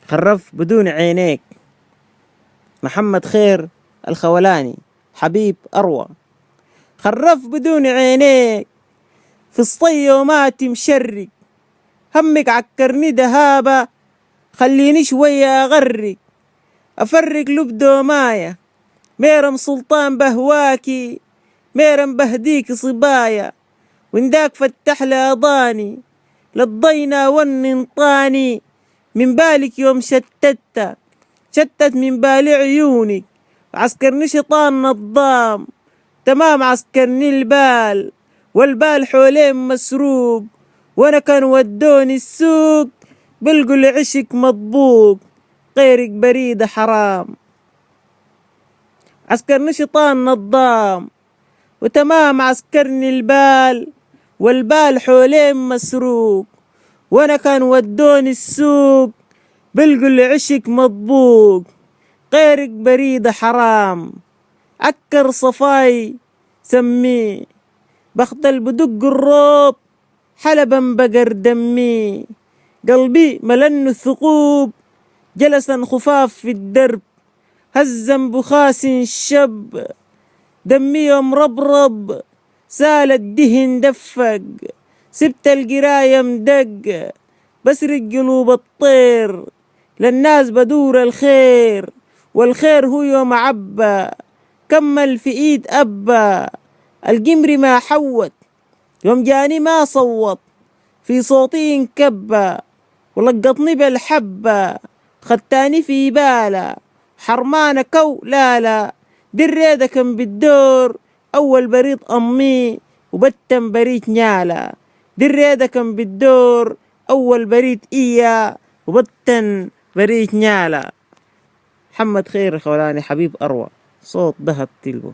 خرف بدون عينيك. محمد خير الخولاني حبيب أروى. خرف بدون عينيك في الصيومات مشرق، همك عكرني دهابة خليني شوية أغرق، أفرق لبدو مايا ميرم سلطان بهواكي، ميرم بهديك صبايا ونداك فتح لأضاني للضينا والنطاني، من بالك يوم شتت من بالي عيونك، عسكرني شيطان نظام تمام عسكرني البال، والبال حولين مسروق وانا كان ودوني السوق، بلقوا العشق مطبوق غيرك بريدة حرام. عسكرني شيطان نظام وتمام عسكرني البال، والبال حولين مسروق وانا كان ودوني السوق، بلقوا العشق مطبوق غيرك بريدة حرام. عكر صفاي سميه بختل بدق الروب حلبا بقر دمي، قلبي ملن الثقوب جلسا خفاف في الدرب، هزم بخاس شب دمي يوم ربرب سال الدهن دفق، سبت القراية مدق بسرق قلوب الطير، للناس بدور الخير والخير هو يوم عبا، كمل في ايد أبا القمر ما حوت يوم جاني ما صوت، في صوتي انكبا ولقطني بالحبة، خدتاني في بالا حرمانة كو لا دريدة كان بالدور أول بريد أمي وبتم بريد نيالا، دريدة كان بالدور أول بريد إيا وبتن بريد نيالا. محمد خير الخولاني حبيب أروى، صوت ذهب تلو.